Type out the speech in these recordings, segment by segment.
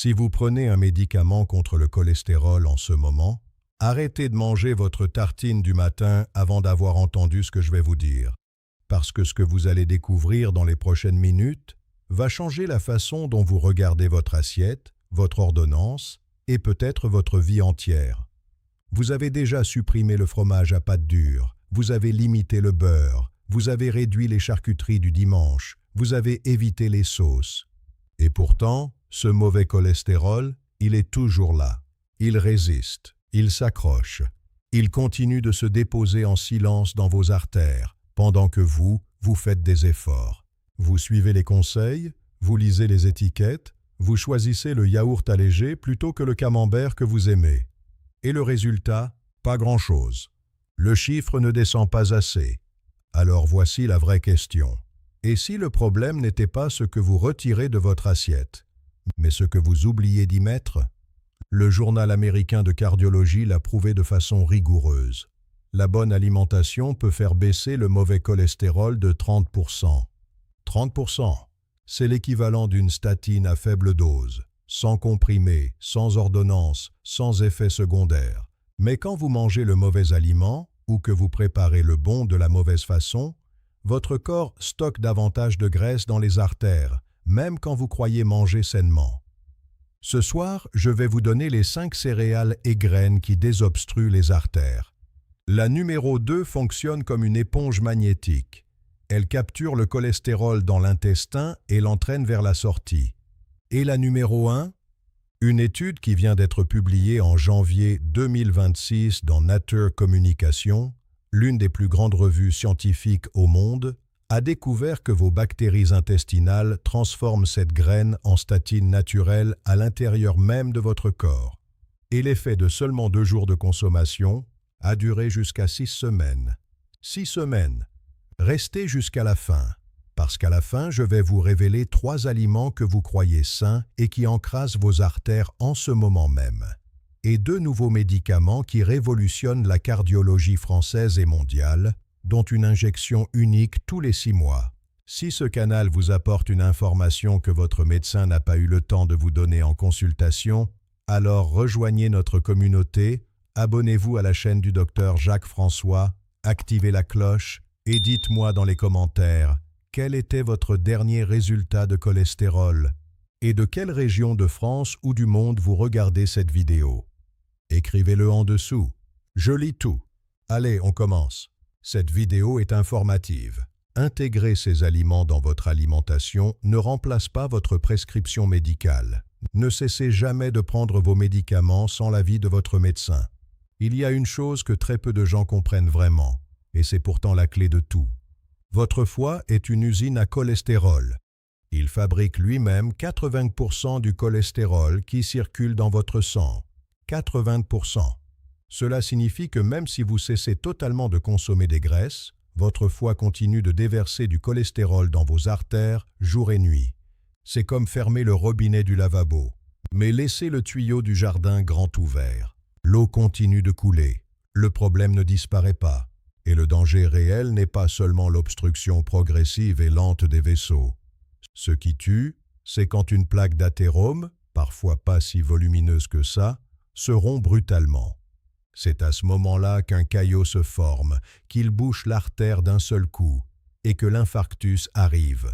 Si vous prenez un médicament contre le cholestérol en ce moment, arrêtez de manger votre tartine du matin avant d'avoir entendu ce que je vais vous dire. Parce que ce que vous allez découvrir dans les prochaines minutes va changer la façon dont vous regardez votre assiette, votre ordonnance et peut-être votre vie entière. Vous avez déjà supprimé le fromage à pâte dure, vous avez limité le beurre, vous avez réduit les charcuteries du dimanche, vous avez évité les sauces. Et pourtant, ce mauvais cholestérol, il est toujours là. Il résiste, il s'accroche. Il continue de se déposer en silence dans vos artères, pendant que vous faites des efforts. Vous suivez les conseils, vous lisez les étiquettes, vous choisissez le yaourt allégé plutôt que le camembert que vous aimez. Et le résultat, pas grand-chose. Le chiffre ne descend pas assez. Alors voici la vraie question. Et si le problème n'était pas ce que vous retirez de votre assiette, mais ce que vous oubliez d'y mettre? Le journal américain de cardiologie l'a prouvé de façon rigoureuse. La bonne alimentation peut faire baisser le mauvais cholestérol de 30%. 30%, c'est l'équivalent d'une statine à faible dose, sans comprimé, sans ordonnance, sans effet secondaire. Mais quand vous mangez le mauvais aliment, ou que vous préparez le bon de la mauvaise façon, votre corps stocke davantage de graisse dans les artères, même quand vous croyez manger sainement. Ce soir, je vais vous donner les 5 céréales et graines qui désobstruent les artères. La numéro 2 fonctionne comme une éponge magnétique. Elle capture le cholestérol dans l'intestin et l'entraîne vers la sortie. Et la numéro 1? Une étude qui vient d'être publiée en janvier 2026 dans Nature Communication, l'une des plus grandes revues scientifiques au monde, a découvert que vos bactéries intestinales transforment cette graine en statine naturelle à l'intérieur même de votre corps. Et l'effet de seulement 2 jours de consommation a duré jusqu'à 6 semaines. 6 semaines. Restez jusqu'à la fin, parce qu'à la fin, je vais vous révéler 3 aliments que vous croyez sains et qui encrassent vos artères en ce moment même, et 2 nouveaux médicaments qui révolutionnent la cardiologie française et mondiale, dont une injection unique tous les 6 mois. Si ce canal vous apporte une information que votre médecin n'a pas eu le temps de vous donner en consultation, alors rejoignez notre communauté, abonnez-vous à la chaîne du Dr Jacques François, activez la cloche et dites-moi dans les commentaires quel était votre dernier résultat de cholestérol et de quelle région de France ou du monde vous regardez cette vidéo. Écrivez-le en dessous. Je lis tout. Allez, on commence. Cette vidéo est informative. Intégrer ces aliments dans votre alimentation ne remplace pas votre prescription médicale. Ne cessez jamais de prendre vos médicaments sans l'avis de votre médecin. Il y a une chose que très peu de gens comprennent vraiment, et c'est pourtant la clé de tout. Votre foie est une usine à cholestérol. Il fabrique lui-même 80% du cholestérol qui circule dans votre sang. 80%. Cela signifie que même si vous cessez totalement de consommer des graisses, votre foie continue de déverser du cholestérol dans vos artères jour et nuit. C'est comme fermer le robinet du lavabo. Mais laissez le tuyau du jardin grand ouvert. L'eau continue de couler. Le problème ne disparaît pas. Et le danger réel n'est pas seulement l'obstruction progressive et lente des vaisseaux. Ce qui tue, c'est quand une plaque d'athérome, parfois pas si volumineuse que ça, se rompt brutalement. C'est à ce moment-là qu'un caillot se forme, qu'il bouche l'artère d'un seul coup, et que l'infarctus arrive.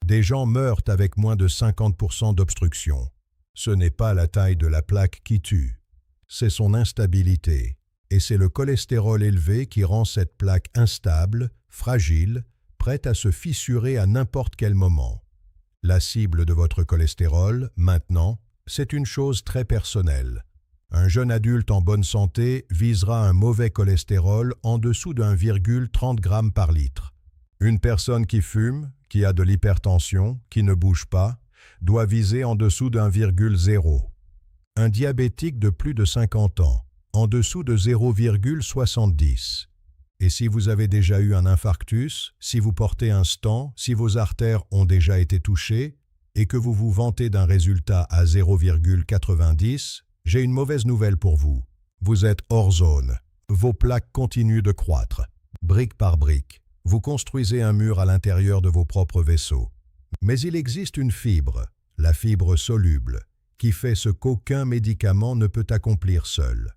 Des gens meurent avec moins de 50% d'obstruction. Ce n'est pas la taille de la plaque qui tue, c'est son instabilité. Et c'est le cholestérol élevé qui rend cette plaque instable, fragile, prête à se fissurer à n'importe quel moment. La cible de votre cholestérol, maintenant, c'est une chose très personnelle. Un jeune adulte en bonne santé visera un mauvais cholestérol en dessous d'1,30 g par litre. Une personne qui fume, qui a de l'hypertension, qui ne bouge pas, doit viser en dessous d'1,0. Un diabétique de plus de 50 ans, en dessous de 0,70. Et si vous avez déjà eu un infarctus, si vous portez un stent, si vos artères ont déjà été touchées et que vous vous vantez d'un résultat à 0,90, j'ai une mauvaise nouvelle pour vous. Vous êtes hors zone. Vos plaques continuent de croître. Brique par brique, vous construisez un mur à l'intérieur de vos propres vaisseaux. Mais il existe une fibre, la fibre soluble, qui fait ce qu'aucun médicament ne peut accomplir seul.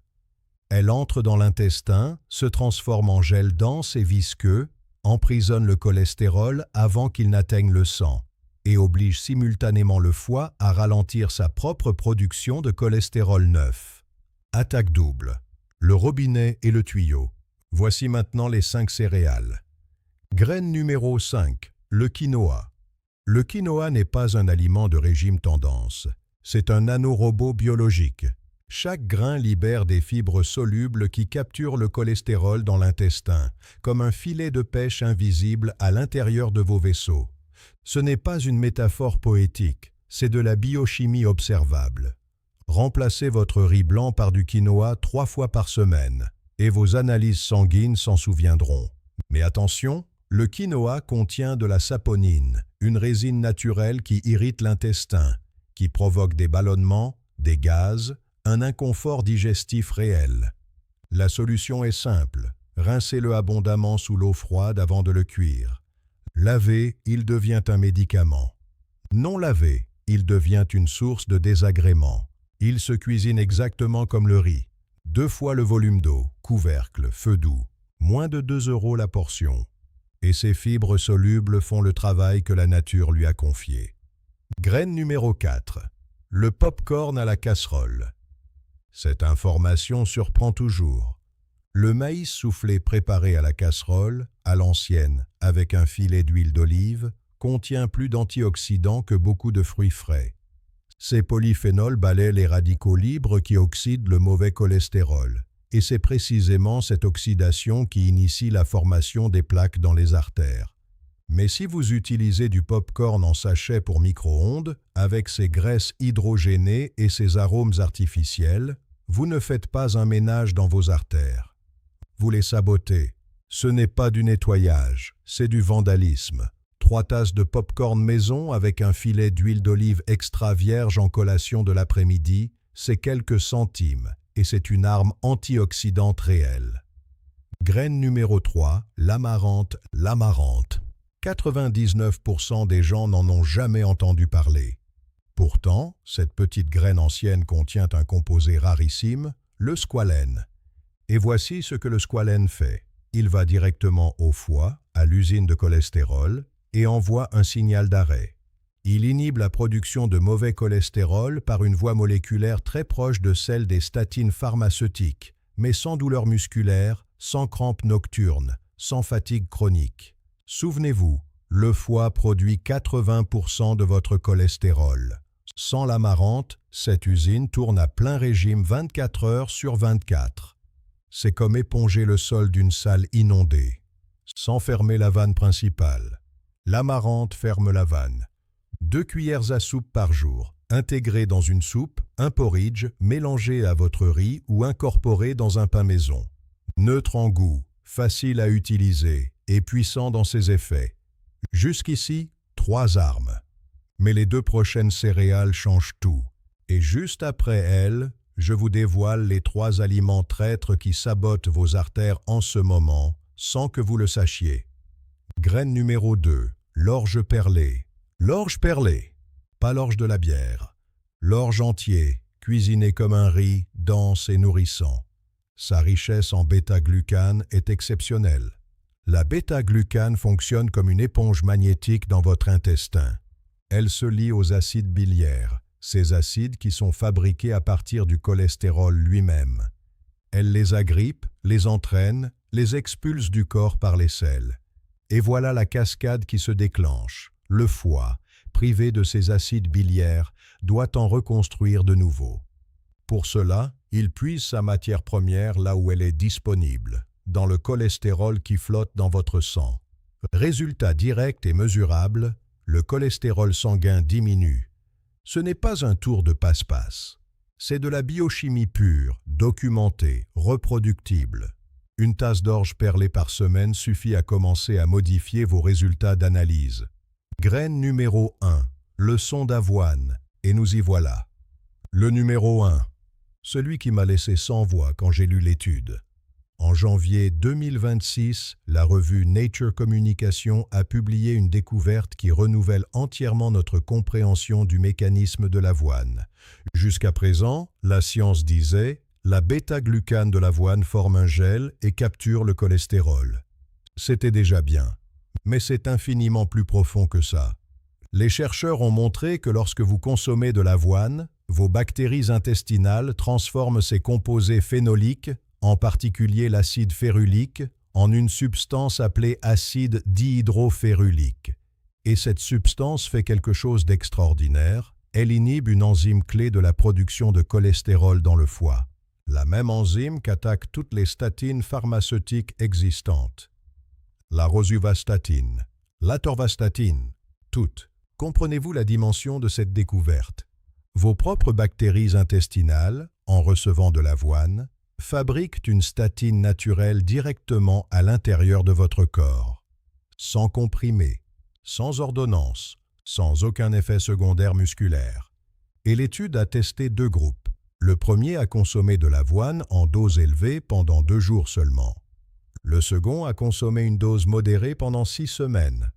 Elle entre dans l'intestin, se transforme en gel dense et visqueux, emprisonne le cholestérol avant qu'il n'atteigne le sang et oblige simultanément le foie à ralentir sa propre production de cholestérol neuf. Attaque double. Le robinet et le tuyau. Voici maintenant les 5 céréales. Graine numéro 5. Le quinoa. Le quinoa n'est pas un aliment de régime tendance. C'est un nanorobot biologique. Chaque grain libère des fibres solubles qui capturent le cholestérol dans l'intestin, comme un filet de pêche invisible à l'intérieur de vos vaisseaux. Ce n'est pas une métaphore poétique, c'est de la biochimie observable. Remplacez votre riz blanc par du quinoa 3 fois par semaine, et vos analyses sanguines s'en souviendront. Mais attention, le quinoa contient de la saponine, une résine naturelle qui irrite l'intestin, qui provoque des ballonnements, des gaz, un inconfort digestif réel. La solution est simple, rincez-le abondamment sous l'eau froide avant de le cuire. Lavé, il devient un médicament. Non lavé, il devient une source de désagrément. Il se cuisine exactement comme le riz. 2 fois le volume d'eau, couvercle, feu doux. Moins de 2 € la portion. Et ses fibres solubles font le travail que la nature lui a confié. Graine numéro 4. Le pop-corn à la casserole. Cette information surprend toujours. Le maïs soufflé préparé à la casserole, à l'ancienne, avec un filet d'huile d'olive, contient plus d'antioxydants que beaucoup de fruits frais. Ces polyphénols balaient les radicaux libres qui oxydent le mauvais cholestérol, et c'est précisément cette oxydation qui initie la formation des plaques dans les artères. Mais si vous utilisez du pop-corn en sachet pour micro-ondes, avec ses graisses hydrogénées et ses arômes artificiels, vous ne faites pas un ménage dans vos artères. Vous les sabotez. Ce n'est pas du nettoyage, c'est du vandalisme. 3 tasses de pop-corn maison avec un filet d'huile d'olive extra vierge en collation de l'après-midi, c'est quelques centimes, et c'est une arme antioxydante réelle. Graine numéro 3, l'amarante. 99% des gens n'en ont jamais entendu parler. Pourtant, cette petite graine ancienne contient un composé rarissime, le squalène. Et voici ce que le squalène fait. Il va directement au foie, à l'usine de cholestérol, et envoie un signal d'arrêt. Il inhibe la production de mauvais cholestérol par une voie moléculaire très proche de celle des statines pharmaceutiques, mais sans douleur musculaire, sans crampes nocturnes, sans fatigue chronique. Souvenez-vous, le foie produit 80% de votre cholestérol. Sans l'amarante, cette usine tourne à plein régime 24 heures sur 24. C'est comme éponger le sol d'une salle inondée. Sans fermer la vanne principale. L'amarante ferme la vanne. 2 cuillères à soupe par jour, intégrées dans une soupe, un porridge, mélangé à votre riz ou incorporé dans un pain maison. Neutre en goût, facile à utiliser et puissant dans ses effets. Jusqu'ici, 3 armes. Mais les 2 prochaines céréales changent tout. Et juste après elles, je vous dévoile les 3 aliments traîtres qui sabotent vos artères en ce moment, sans que vous le sachiez. Graine numéro 2, l'orge perlée. L'orge perlée, pas l'orge de la bière. L'orge entier, cuisiné comme un riz, dense et nourrissant. Sa richesse en bêta-glucane est exceptionnelle. La bêta-glucane fonctionne comme une éponge magnétique dans votre intestin. Elle se lie aux acides biliaires, ces acides qui sont fabriqués à partir du cholestérol lui-même. Elle les agrippe, les entraîne, les expulse du corps par les selles. Et voilà la cascade qui se déclenche. Le foie, privé de ses acides biliaires, doit en reconstruire de nouveau. Pour cela, il puise sa matière première là où elle est disponible, dans le cholestérol qui flotte dans votre sang. Résultat direct et mesurable, le cholestérol sanguin diminue. Ce n'est pas un tour de passe-passe. C'est de la biochimie pure, documentée, reproductible. Une tasse d'orge perlée par semaine suffit à commencer à modifier vos résultats d'analyse. Graine numéro 1, le son d'avoine, et nous y voilà. Le numéro 1, celui qui m'a laissé sans voix quand j'ai lu l'étude. En janvier 2026, la revue Nature Communication a publié une découverte qui renouvelle entièrement notre compréhension du mécanisme de l'avoine. Jusqu'à présent, la science disait « la bêta-glucane de l'avoine forme un gel et capture le cholestérol ». C'était déjà bien, mais c'est infiniment plus profond que ça. Les chercheurs ont montré que lorsque vous consommez de l'avoine, vos bactéries intestinales transforment ces composés phénoliques, en particulier l'acide férulique, en une substance appelée acide dihydroférulique. Et cette substance fait quelque chose d'extraordinaire, elle inhibe une enzyme clé de la production de cholestérol dans le foie. La même enzyme qu'attaquent toutes les statines pharmaceutiques existantes. La rosuvastatine, l'atorvastatine, toutes. Comprenez-vous la dimension de cette découverte? Vos propres bactéries intestinales, en recevant de l'avoine, fabriquent une statine naturelle directement à l'intérieur de votre corps, sans comprimé, sans ordonnance, sans aucun effet secondaire musculaire. Et l'étude a testé 2 groupes. Le premier a consommé de l'avoine en dose élevée pendant 2 jours seulement. Le second a consommé une dose modérée pendant 6 semaines.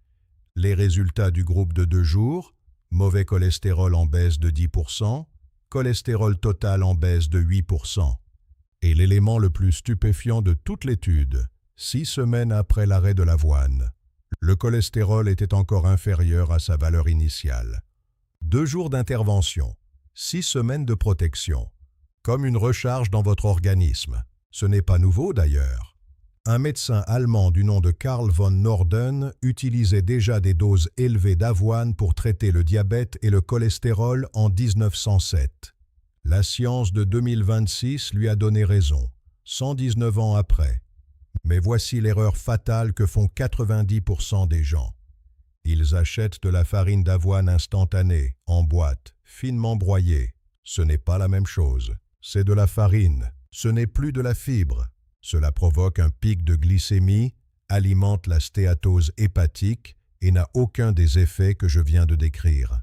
Les résultats du groupe de 2 jours, mauvais cholestérol en baisse de 10%, cholestérol total en baisse de 8%. Et l'élément le plus stupéfiant de toute l'étude, 6 semaines après l'arrêt de l'avoine, le cholestérol était encore inférieur à sa valeur initiale. 2 jours d'intervention, 6 semaines de protection, comme une recharge dans votre organisme. Ce n'est pas nouveau d'ailleurs. Un médecin allemand du nom de Karl von Norden utilisait déjà des doses élevées d'avoine pour traiter le diabète et le cholestérol en 1907. La science de 2026 lui a donné raison, 119 ans après. Mais voici l'erreur fatale que font 90% des gens. Ils achètent de la farine d'avoine instantanée, en boîte, finement broyée. Ce n'est pas la même chose. C'est de la farine. Ce n'est plus de la fibre. Cela provoque un pic de glycémie, alimente la stéatose hépatique et n'a aucun des effets que je viens de décrire.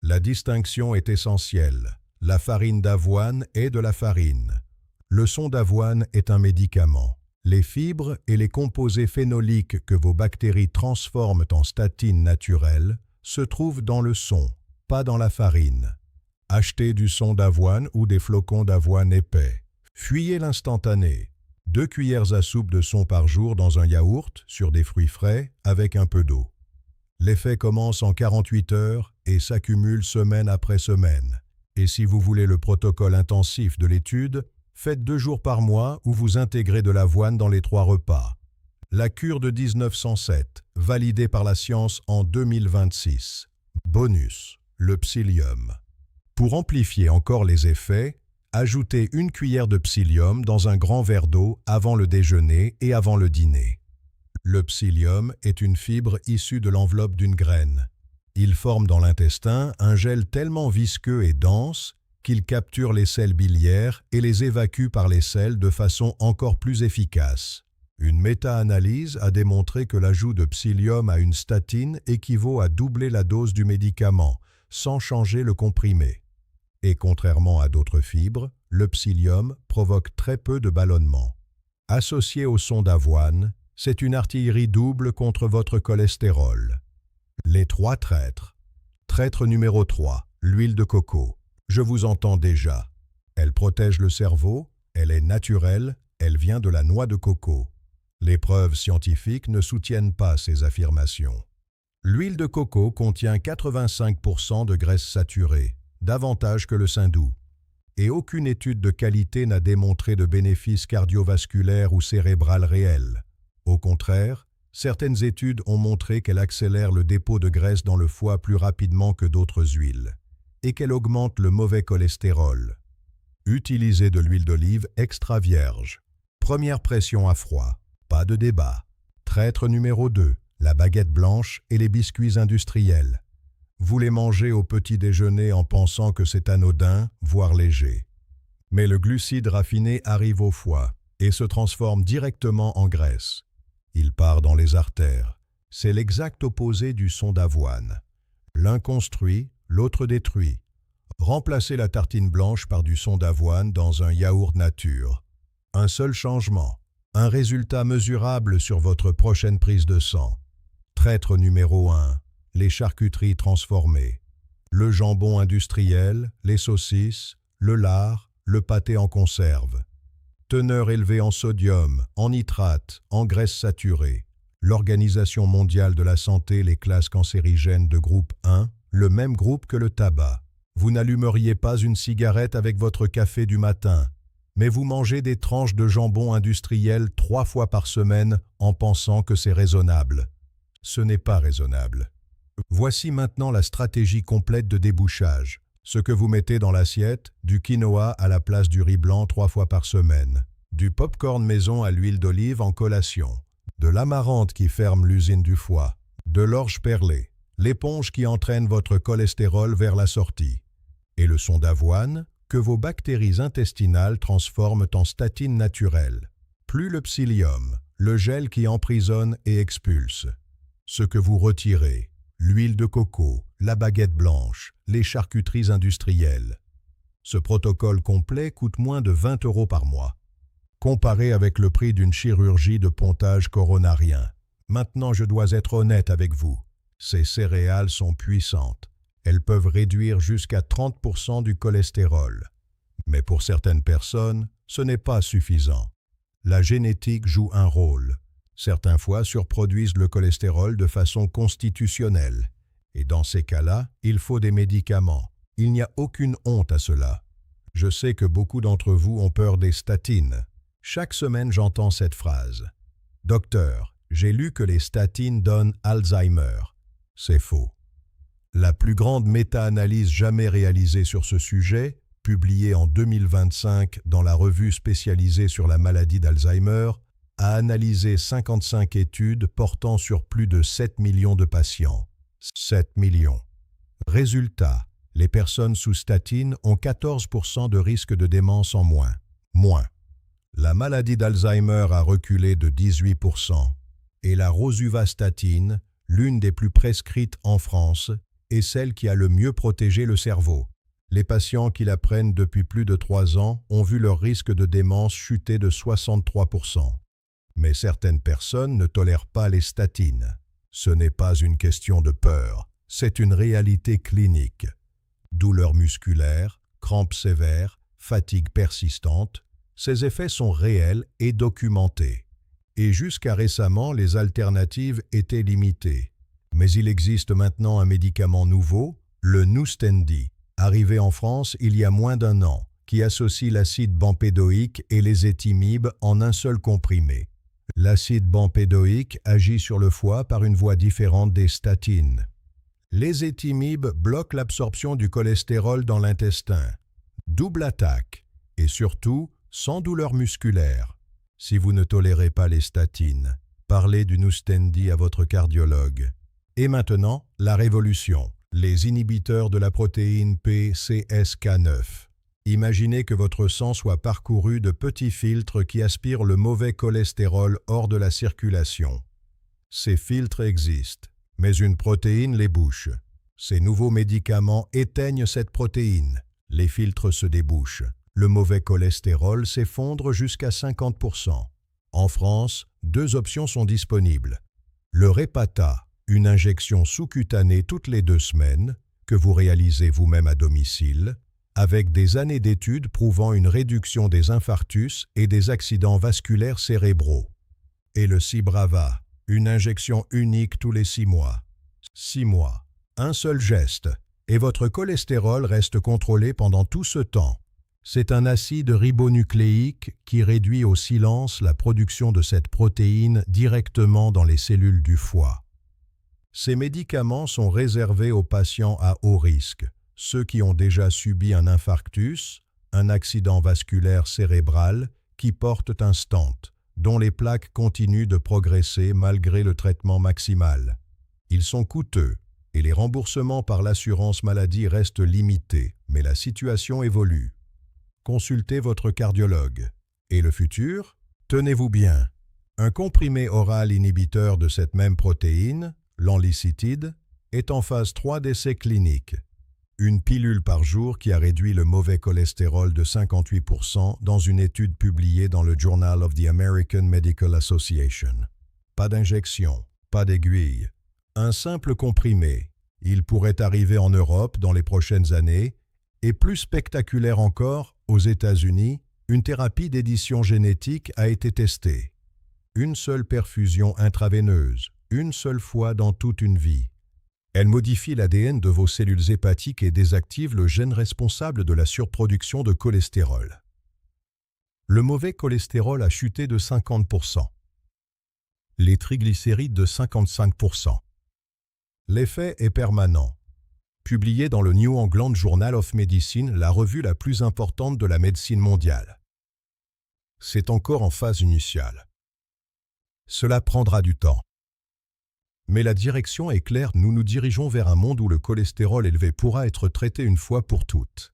La distinction est essentielle. La farine d'avoine est de la farine. Le son d'avoine est un médicament. Les fibres et les composés phénoliques que vos bactéries transforment en statine naturelle se trouvent dans le son, pas dans la farine. Achetez du son d'avoine ou des flocons d'avoine épais. Fuyez l'instantané. 2 cuillères à soupe de son par jour dans un yaourt sur des fruits frais avec un peu d'eau. L'effet commence en 48 heures et s'accumule semaine après semaine. Et si vous voulez le protocole intensif de l'étude, faites 2 jours par mois où vous intégrez de l'avoine dans les 3 repas. La cure de 1907, validée par la science en 2026. Bonus, le psyllium. Pour amplifier encore les effets, ajoutez 1 cuillère de psyllium dans un grand verre d'eau avant le déjeuner et avant le dîner. Le psyllium est une fibre issue de l'enveloppe d'une graine. Il forme dans l'intestin un gel tellement visqueux et dense qu'il capture les sels biliaires et les évacue par les selles de façon encore plus efficace. Une méta-analyse a démontré que l'ajout de psyllium à une statine équivaut à doubler la dose du médicament, sans changer le comprimé. Et contrairement à d'autres fibres, le psyllium provoque très peu de ballonnement. Associé au son d'avoine, c'est une artillerie double contre votre cholestérol. Les 3 traîtres. Traître numéro 3, l'huile de coco. Je vous entends déjà. Elle protège le cerveau, elle est naturelle, elle vient de la noix de coco. Les preuves scientifiques ne soutiennent pas ces affirmations. L'huile de coco contient 85% de graisse saturée, davantage que le saindoux. Et aucune étude de qualité n'a démontré de bénéfices cardiovasculaires ou cérébrales réels. Au contraire, certaines études ont montré qu'elle accélère le dépôt de graisse dans le foie plus rapidement que d'autres huiles et qu'elle augmente le mauvais cholestérol. Utilisez de l'huile d'olive extra vierge. Première pression à froid. Pas de débat. Traître numéro 2, la baguette blanche et les biscuits industriels. Vous les mangez au petit déjeuner en pensant que c'est anodin, voire léger. Mais le glucide raffiné arrive au foie et se transforme directement en graisse. Il part dans les artères. C'est l'exact opposé du son d'avoine. L'un construit, l'autre détruit. Remplacez la tartine blanche par du son d'avoine dans un yaourt nature. Un seul changement. Un résultat mesurable sur votre prochaine prise de sang. Traître numéro 1. Les charcuteries transformées. Le jambon industriel, les saucisses, le lard, le pâté en conserve. Teneur élevée en sodium, en nitrate, en graisse saturée. L'Organisation mondiale de la santé les classe cancérigènes de groupe 1, le même groupe que le tabac. Vous n'allumeriez pas une cigarette avec votre café du matin, mais vous mangez des tranches de jambon industriel 3 fois par semaine en pensant que c'est raisonnable. Ce n'est pas raisonnable. Voici maintenant la stratégie complète de débouchage. Ce que vous mettez dans l'assiette, du quinoa à la place du riz blanc 3 fois par semaine, du pop-corn maison à l'huile d'olive en collation, de l'amarante qui ferme l'usine du foie, de l'orge perlée, l'éponge qui entraîne votre cholestérol vers la sortie, et le son d'avoine que vos bactéries intestinales transforment en statine naturelle, plus le psyllium, le gel qui emprisonne et expulse. Ce que vous retirez, l'huile de coco, la baguette blanche, les charcuteries industrielles. Ce protocole complet coûte moins de 20 € par mois. Comparé avec le prix d'une chirurgie de pontage coronarien. Maintenant, je dois être honnête avec vous. Ces céréales sont puissantes. Elles peuvent réduire jusqu'à 30% du cholestérol. Mais pour certaines personnes, ce n'est pas suffisant. La génétique joue un rôle. Certains foies surproduisent le cholestérol de façon constitutionnelle. Et dans ces cas-là, il faut des médicaments. Il n'y a aucune honte à cela. Je sais que beaucoup d'entre vous ont peur des statines. Chaque semaine, j'entends cette phrase. « Docteur, j'ai lu que les statines donnent Alzheimer. » C'est faux. La plus grande méta-analyse jamais réalisée sur ce sujet, publiée en 2025 dans la revue spécialisée sur la maladie d'Alzheimer, a analysé 55 études portant sur plus de 7 millions de patients. 7 millions. Résultat, les personnes sous statine ont 14% de risque de démence en moins. La maladie d'Alzheimer a reculé de 18% et la rosuvastatine, l'une des plus prescrites en France, est celle qui a le mieux protégé le cerveau. Les patients qui la prennent depuis plus de 3 ans ont vu leur risque de démence chuter de 63%. Mais certaines personnes ne tolèrent pas les statines. Ce n'est pas une question de peur, c'est une réalité clinique. Douleurs musculaires, crampes sévères, fatigue persistante, ces effets sont réels et documentés. Et jusqu'à récemment, les alternatives étaient limitées. Mais il existe maintenant un médicament nouveau, le Nustendi, arrivé en France il y a moins d'1 an, qui associe l'acide bempédoïque et les éthymibes en un seul comprimé. L'acide bempédoïque agit sur le foie par une voie différente des statines. Les éthymibes bloquent l'absorption du cholestérol dans l'intestin. Double attaque, et surtout, sans douleur musculaire. Si vous ne tolérez pas les statines, parlez du Nustendi à votre cardiologue. Et maintenant, la révolution, les inhibiteurs de la protéine PCSK9. Imaginez que votre sang soit parcouru de petits filtres qui aspirent le mauvais cholestérol hors de la circulation. Ces filtres existent, mais une protéine les bouche. Ces nouveaux médicaments éteignent cette protéine. Les filtres se débouchent. Le mauvais cholestérol s'effondre jusqu'à 50%. En France, 2 options sont disponibles. Le Repata, une injection sous-cutanée toutes les 2 semaines, que vous réalisez vous-même à domicile, avec des années d'études prouvant une réduction des infarctus et des accidents vasculaires cérébraux. Et le Cibrava, une injection unique tous les 6 mois. 6 mois, un seul geste, et votre cholestérol reste contrôlé pendant tout ce temps. C'est un acide ribonucléique qui réduit au silence la production de cette protéine directement dans les cellules du foie. Ces médicaments sont réservés aux patients à haut risque, ceux qui ont déjà subi un infarctus, un accident vasculaire cérébral, qui portent un stent, dont les plaques continuent de progresser malgré le traitement maximal. Ils sont coûteux et les remboursements par l'assurance maladie restent limités, mais la situation évolue. Consultez votre cardiologue. Et le futur? Tenez-vous bien. Un comprimé oral inhibiteur de cette même protéine, l'enlicitide, est en phase 3 d'essais cliniques. Une pilule par jour qui a réduit le mauvais cholestérol de 58% dans une étude publiée dans le Journal of the American Medical Association. Pas d'injection, pas d'aiguille. Un simple comprimé. Il pourrait arriver en Europe dans les prochaines années et plus spectaculaire encore, aux États-Unis, une thérapie d'édition génétique a été testée. Une seule perfusion intraveineuse, une seule fois dans toute une vie. Elle modifie l'ADN de vos cellules hépatiques et désactive le gène responsable de la surproduction de cholestérol. Le mauvais cholestérol a chuté de 50%. Les triglycérides de 55%. L'effet est permanent. Publié dans le New England Journal of Medicine, la revue la plus importante de la médecine mondiale. C'est encore en phase initiale. Cela prendra du temps. Mais la direction est claire, nous nous dirigeons vers un monde où le cholestérol élevé pourra être traité une fois pour toutes.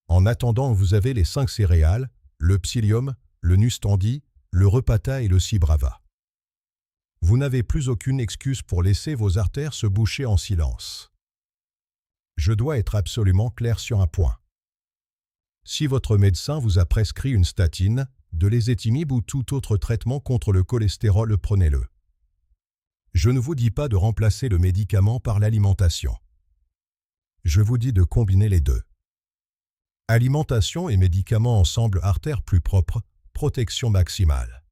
En attendant, vous avez les 5 céréales, le psyllium, le nustandi, le repata et le cibrava. Vous n'avez plus aucune excuse pour laisser vos artères se boucher en silence. Je dois être absolument clair sur un point. Si votre médecin vous a prescrit une statine, de l'ézetimibe ou tout autre traitement contre le cholestérol, prenez-le. Je ne vous dis pas de remplacer le médicament par l'alimentation. Je vous dis de combiner les deux. Alimentation et médicaments ensemble, artères plus propres, protection maximale.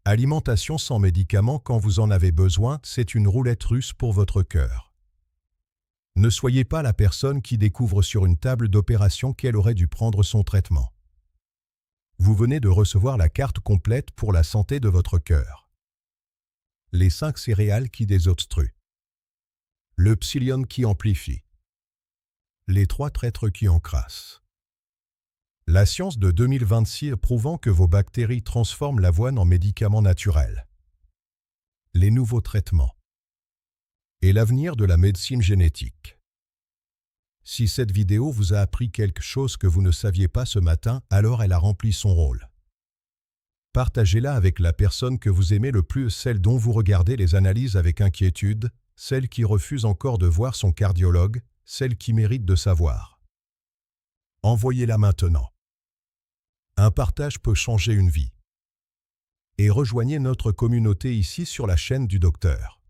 Alimentation sans médicaments quand vous en avez besoin, c'est une roulette russe pour votre cœur. Ne soyez pas la personne qui découvre sur une table d'opération qu'elle aurait dû prendre son traitement. Vous venez de recevoir la carte complète pour la santé de votre cœur. Les 5 céréales qui désobstruent. Le psyllium qui amplifie. Les 3 traîtres qui encrassent. La science de 2026 prouvant que vos bactéries transforment l'avoine en médicament naturel. Les nouveaux traitements. Et l'avenir de la médecine génétique. Si cette vidéo vous a appris quelque chose que vous ne saviez pas ce matin, alors elle a rempli son rôle. Partagez-la avec la personne que vous aimez le plus, celle dont vous regardez les analyses avec inquiétude, celle qui refuse encore de voir son cardiologue, celle qui mérite de savoir. Envoyez-la maintenant. Un partage peut changer une vie. Et rejoignez notre communauté ici sur la chaîne du docteur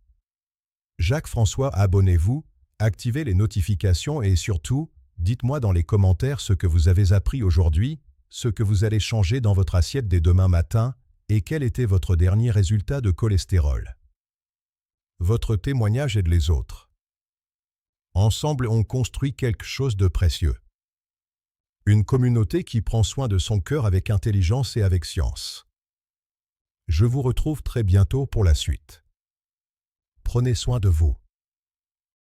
Jacques-François. Abonnez-vous, activez les notifications et surtout, dites-moi dans les commentaires ce que vous avez appris aujourd'hui, ce que vous allez changer dans votre assiette dès demain matin et quel était votre dernier résultat de cholestérol. Votre témoignage aide les autres. Ensemble, on construit quelque chose de précieux. Une communauté qui prend soin de son cœur avec intelligence et avec science. Je vous retrouve très bientôt pour la suite. Prenez soin de vous.